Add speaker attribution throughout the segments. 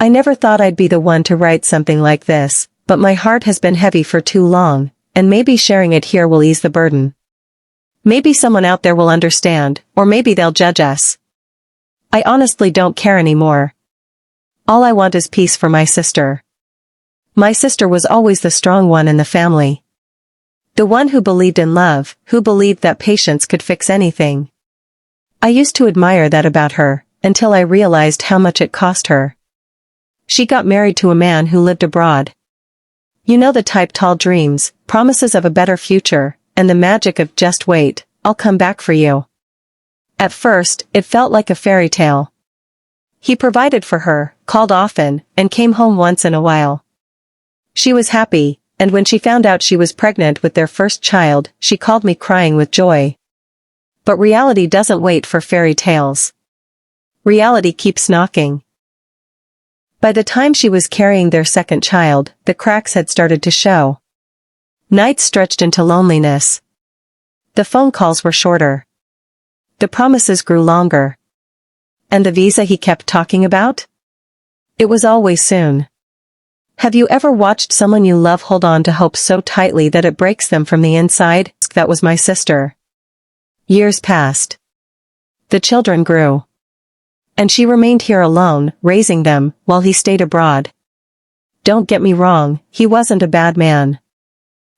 Speaker 1: I never thought I'd be the one to write something like this, but my heart has been heavy for too long, and maybe sharing it here will ease the burden. Maybe someone out there will understand, or maybe they'll judge us. I honestly don't care anymore. All I want is peace for my sister. My sister was always the strong one in the family. The one who believed in love, who believed that patience could fix anything. I used to admire that about her, until I realized how much it cost her. She got married to a man who lived abroad. You know the type: tall dreams, promises of a better future, and the magic of just wait, I'll come back for you. At first, it felt like a fairy tale. He provided for her, called often, and came home once in a while. She was happy, and when she found out she was pregnant with their first child, she called me crying with joy. But reality doesn't wait for fairy tales. Reality keeps knocking. By the time she was carrying their second child, the cracks had started to show. Nights stretched into loneliness. The phone calls were shorter. The promises grew longer. And the visa he kept talking about? It was always soon. Have you ever watched someone you love hold on to hope so tightly that it breaks them from the inside? That was my sister. Years passed. The children grew. And she remained here alone, raising them, while he stayed abroad. Don't get me wrong, he wasn't a bad man.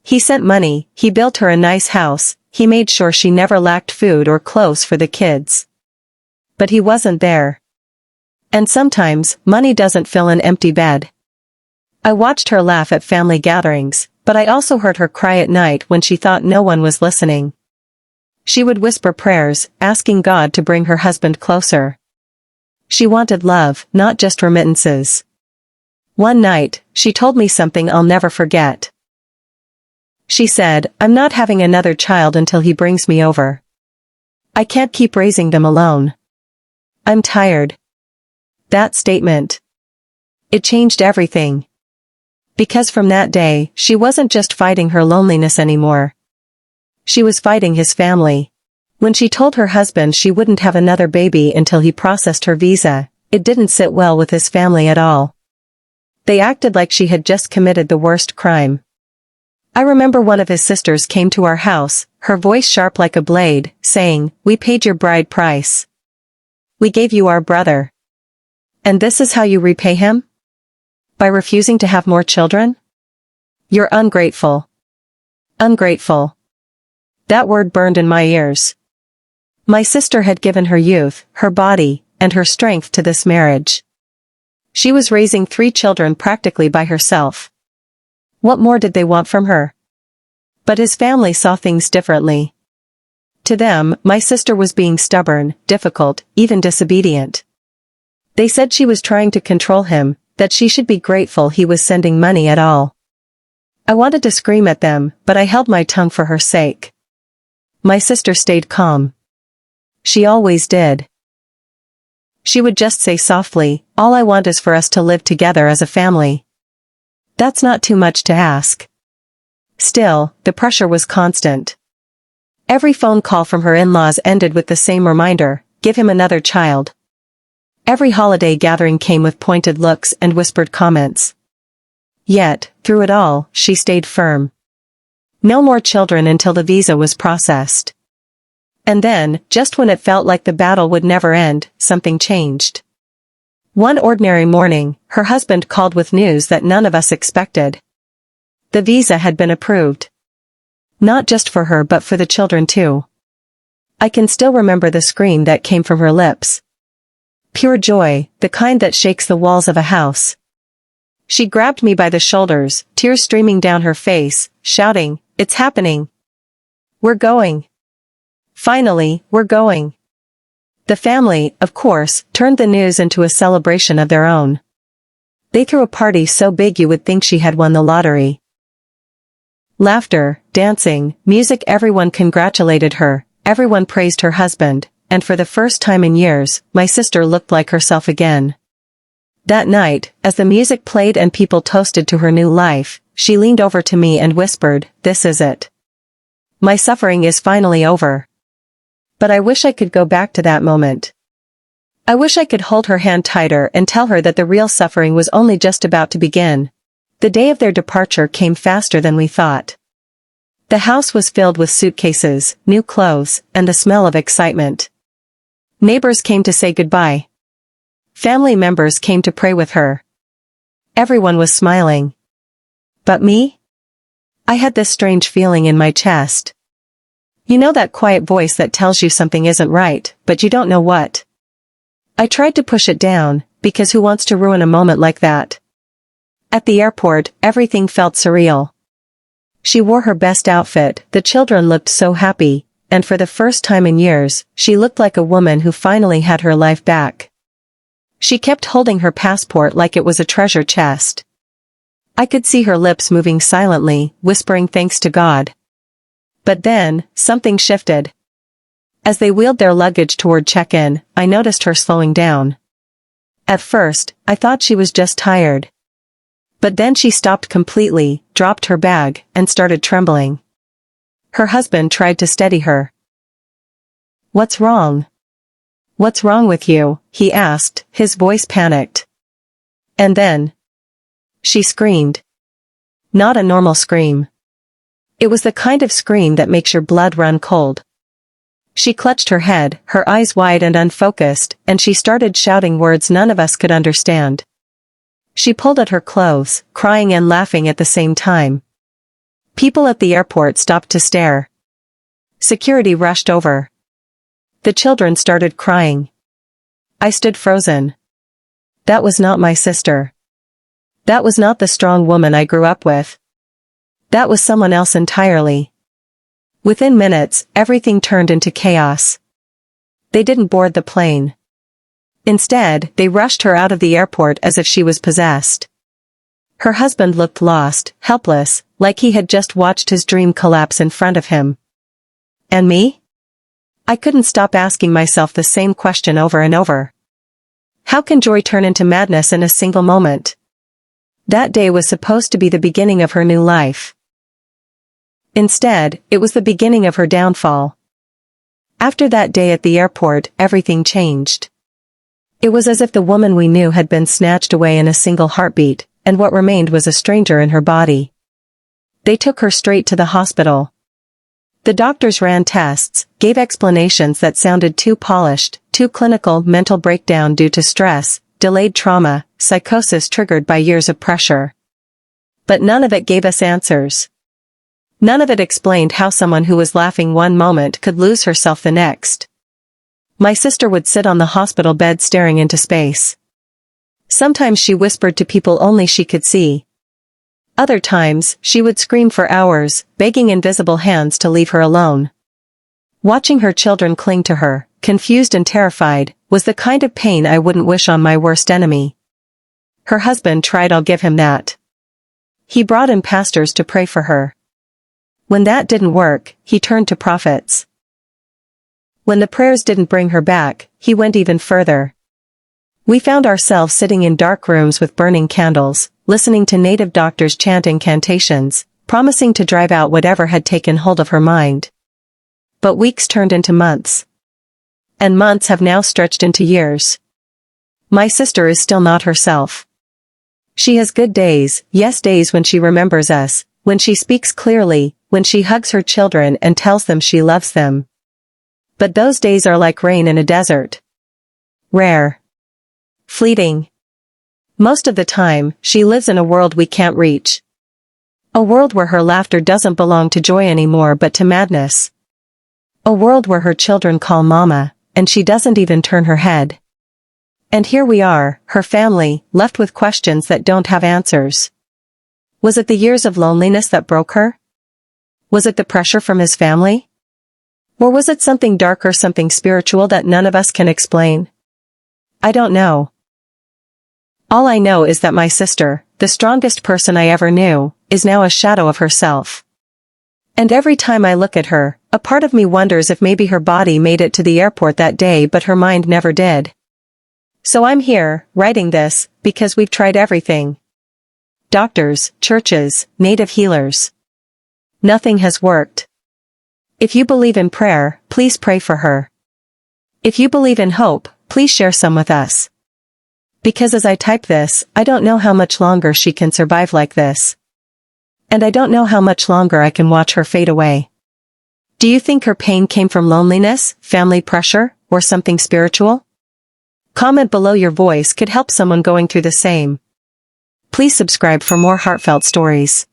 Speaker 1: He sent money, he built her a nice house, he made sure she never lacked food or clothes for the kids. But he wasn't there. And sometimes, money doesn't fill an empty bed. I watched her laugh at family gatherings, but I also heard her cry at night when she thought no one was listening. She would whisper prayers, asking God to bring her husband closer. She wanted love, not just remittances. One night, she told me something I'll never forget. She said, "I'm not having another child until he brings me over. I can't keep raising them alone. I'm tired." That statement. It changed everything. Because from that day, she wasn't just fighting her loneliness anymore. She was fighting his family. When she told her husband she wouldn't have another baby until he processed her visa, it didn't sit well with his family at all. They acted like she had just committed the worst crime. I remember one of his sisters came to our house, her voice sharp like a blade, saying, "We paid your bride price. We gave you our brother. And this is how you repay him? By refusing to have more children? You're ungrateful. Ungrateful." That word burned in my ears. My sister had given her youth, her body, and her strength to this marriage. She was raising 3 children practically by herself. What more did they want from her? But his family saw things differently. To them, my sister was being stubborn, difficult, even disobedient. They said she was trying to control him, that she should be grateful he was sending money at all. I wanted to scream at them, but I held my tongue for her sake. My sister stayed calm. She always did. She would just say softly, "All I want is for us to live together as a family." That's not too much to ask. Still, the pressure was constant. Every phone call from her in-laws ended with the same reminder, "Give him another child." Every holiday gathering came with pointed looks and whispered comments. Yet, through it all, she stayed firm. No more children until the visa was processed. And then, just when it felt like the battle would never end, something changed. One ordinary morning, her husband called with news that none of us expected. The visa had been approved. Not just for her but for the children too. I can still remember the scream that came from her lips. Pure joy, the kind that shakes the walls of a house. She grabbed me by the shoulders, tears streaming down her face, shouting, "It's happening. We're going. Finally, we're going." The family, of course, turned the news into a celebration of their own. They threw a party so big you would think she had won the lottery. Laughter, dancing, music, everyone congratulated her, everyone praised her husband, and for the first time in years, my sister looked like herself again. That night, as the music played and people toasted to her new life, she leaned over to me and whispered, "This is it. My suffering is finally over. But I wish I could go back to that moment. I wish I could hold her hand tighter and tell her that the real suffering was only just about to begin. The day of their departure came faster than we thought. The house was filled with suitcases, new clothes, and the smell of excitement. Neighbors came to say goodbye. Family members came to pray with her. Everyone was smiling. But me? I had this strange feeling in my chest. You know that quiet voice that tells you something isn't right, but you don't know what? I tried to push it down, because who wants to ruin a moment like that? At the airport, everything felt surreal. She wore her best outfit, the children looked so happy, and for the first time in years, she looked like a woman who finally had her life back. She kept holding her passport like it was a treasure chest. I could see her lips moving silently, whispering thanks to God. But then, something shifted. As they wheeled their luggage toward check-in, I noticed her slowing down. At first, I thought she was just tired. But then she stopped completely, dropped her bag, and started trembling. Her husband tried to steady her. "What's wrong? What's wrong with you?" he asked, his voice panicked. And then she screamed. Not a normal scream. It was the kind of scream that makes your blood run cold. She clutched her head, her eyes wide and unfocused, and she started shouting words none of us could understand. She pulled at her clothes, crying and laughing at the same time. People at the airport stopped to stare. Security rushed over. The children started crying. I stood frozen. That was not my sister. That was not the strong woman I grew up with. That was someone else entirely. Within minutes, everything turned into chaos. They didn't board the plane. Instead, they rushed her out of the airport as if she was possessed. Her husband looked lost, helpless, like he had just watched his dream collapse in front of him. And me? I couldn't stop asking myself the same question over and over. How can joy turn into madness in a single moment? That day was supposed to be the beginning of her new life. Instead, it was the beginning of her downfall. After that day at the airport, everything changed. It was as if the woman we knew had been snatched away in a single heartbeat, and what remained was a stranger in her body. They took her straight to the hospital. The doctors ran tests, gave explanations that sounded too polished, too clinical: mental breakdown due to stress, delayed trauma, psychosis triggered by years of pressure. But none of it gave us answers. None of it explained how someone who was laughing one moment could lose herself the next. My sister would sit on the hospital bed staring into space. Sometimes she whispered to people only she could see. Other times, she would scream for hours, begging invisible hands to leave her alone. Watching her children cling to her, confused and terrified, was the kind of pain I wouldn't wish on my worst enemy. Her husband tried, I'll give him that. He brought in pastors to pray for her. When that didn't work, he turned to prophets. When the prayers didn't bring her back, he went even further. We found ourselves sitting in dark rooms with burning candles, listening to native doctors chant incantations, promising to drive out whatever had taken hold of her mind. But weeks turned into months. And months have now stretched into years. My sister is still not herself. She has good days, yes, days when she remembers us, when she speaks clearly, when she hugs her children and tells them she loves them. But those days are like rain in a desert. Rare. Fleeting. Most of the time, she lives in a world we can't reach. A world where her laughter doesn't belong to joy anymore but to madness. A world where her children call mama, and she doesn't even turn her head. And here we are, her family, left with questions that don't have answers. Was it the years of loneliness that broke her? Was it the pressure from his family? Or was it something darker, something spiritual that none of us can explain? I don't know. All I know is that my sister, the strongest person I ever knew, is now a shadow of herself. And every time I look at her, a part of me wonders if maybe her body made it to the airport that day but her mind never did. So I'm here, writing this, because we've tried everything. Doctors, churches, native healers. Nothing has worked. If you believe in prayer, please pray for her. If you believe in hope, Please share some with us. Because as I type this, I don't know how much longer she can survive like this. And I don't know how much longer I can watch her fade away. Do you think her pain came from loneliness, family pressure, or something spiritual? Comment below. Your voice could help someone going through the same. Please subscribe for more heartfelt stories.